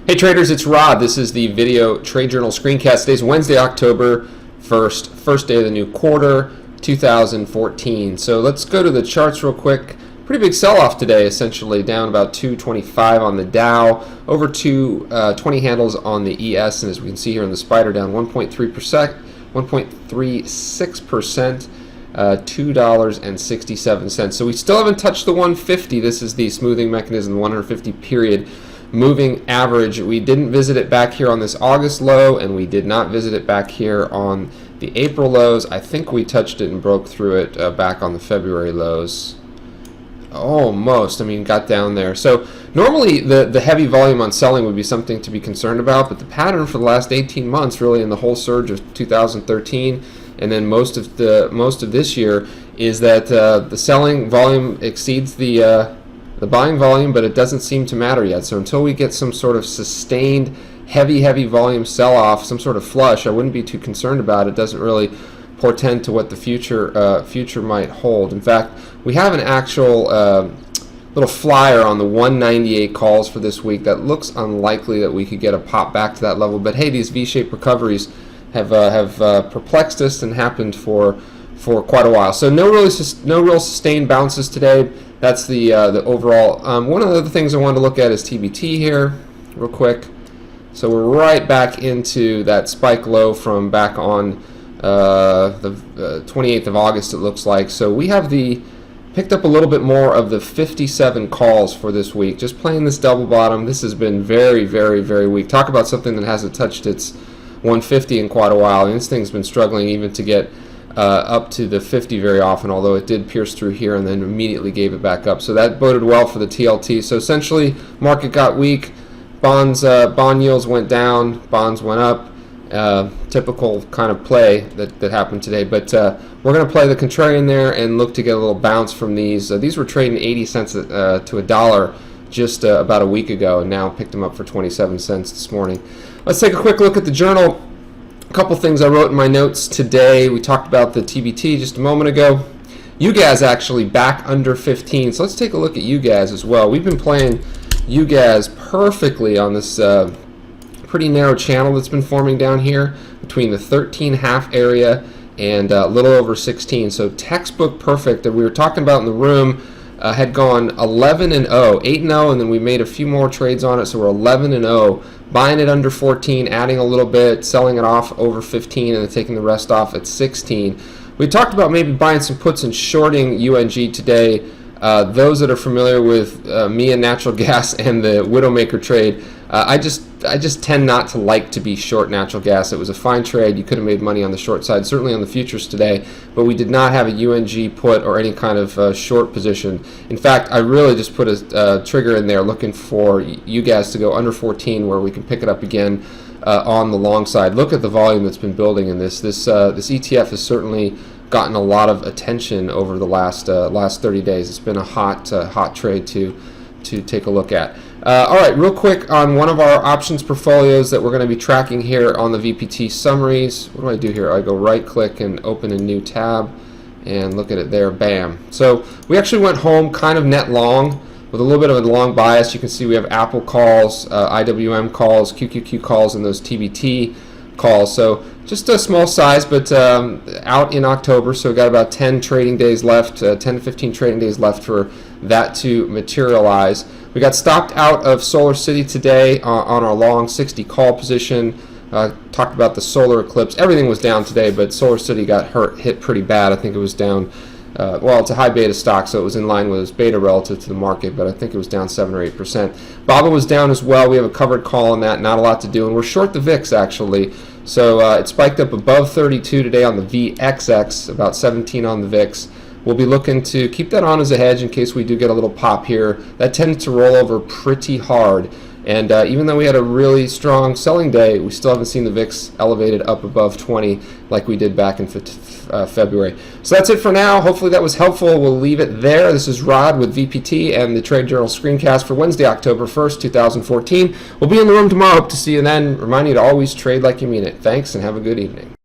Hey traders, it's Rod. This is the video Trade Journal screencast. Today's Wednesday, October 1st, first day of the new quarter, 2014. So let's go to the charts real quick. Pretty big sell-off today, essentially down about 225 on the Dow, over 220 handles on the ES, and as we can see here in the spider, down 1.36%, $2.67. So we still haven't touched the 150. This is the smoothing mechanism, the 150 period moving average. We didn't visit it back here on this August low, and we did not visit it back here on the April lows. I think we touched it and broke through it back on the February lows. Almost. I mean, got down there. So normally the heavy volume on selling would be something to be concerned about, but the pattern for the last 18 months, really in the whole surge of 2013 and then most of this year, is that the selling volume exceeds the buying volume, but it doesn't seem to matter yet. So until we get some sort of sustained heavy volume sell-off, some sort of flush, I wouldn't be too concerned about it. It doesn't really portend to what the future might hold. In fact, we have an actual little flyer on the 198 calls for this week that looks unlikely that we could get a pop back to that level. But hey, these V-shaped recoveries have perplexed us and happened for quite a while. So no real sustained bounces today. That's the overall. One of the other things I wanted to look at is TBT here, real quick. So we're right back into that spike low from back on the 28th of August, it looks like. So we have picked up a little bit more of the 57 calls for this week. Just playing this double bottom. This has been very weak. Talk about something that hasn't touched its 150 in quite a while. And this thing's been struggling even to get up to the 50 very often, although it did pierce through here and then immediately gave it back up. So that boded well for the TLT. So essentially, market got weak. Bond yields went down. Bonds went up. Typical kind of play that happened today. But we're going to play the contrarian there and look to get a little bounce from these. These were trading 80 cents to $1 just about a week ago, and now picked them up for 27 cents this morning. Let's take a quick look at the journal. A couple things I wrote in my notes today. We talked about the TBT just a moment ago. UGAZ actually back under 15. So let's take a look at UGAZ as well. We've been playing UGAZ perfectly on this pretty narrow channel that's been forming down here between the 13.5 area and a little over 16. So textbook perfect that we were talking about in the room. Had gone 11-0, 8-0, and then we made a few more trades on it, so we're 11-0, buying it under 14, adding a little bit, selling it off over 15, and then taking the rest off at 16. We talked about maybe buying some puts and shorting UNG today. Those that are familiar with me and natural gas and the Widowmaker trade, I just tend not to like to be short natural gas. It was a fine trade. You could have made money on the short side, certainly on the futures today, but we did not have a UNG put or any kind of short position. In fact, I really just put a trigger in there looking for UGAZ to go under 14 where we can pick it up again on the long side. Look at the volume that's been building in this. This ETF has certainly gotten a lot of attention over the last 30 days. It's been a hot trade to take a look at. All right, real quick on one of our options portfolios that we're going to be tracking here on the VPT summaries. What do I do here? I go right click and open a new tab and look at it there. Bam. So we actually went home kind of net long with a little bit of a long bias. You can see we have Apple calls, IWM calls, QQQ calls, and those TBT calls. So just a small size, but out in October, so we've got about 10 trading days left, 10 to 15 trading days left for that to materialize. We got stopped out of Solar City today on our long 60 call position. Talked about the solar eclipse. Everything was down today, but Solar City got hit pretty bad. I think it was down, well, it's a high beta stock, so it was in line with its beta relative to the market, but I think it was down 7 or 8%. BABA was down as well. We have a covered call on that, not a lot to do, and we're short the VIX actually. So it spiked up above 32 today on the VXX, about 17 on the VIX. We'll be looking to keep that on as a hedge in case we do get a little pop here. That tends to roll over pretty hard. And even though we had a really strong selling day, we still haven't seen the VIX elevated up above 20 like we did back in February. So that's it for now. Hopefully that was helpful. We'll leave it there. This is Rod with VPT and the Trade Journal screencast for Wednesday, October 1st, 2014. We'll be in the room tomorrow. Hope to see you then. Remind you to always trade like you mean it. Thanks and have a good evening.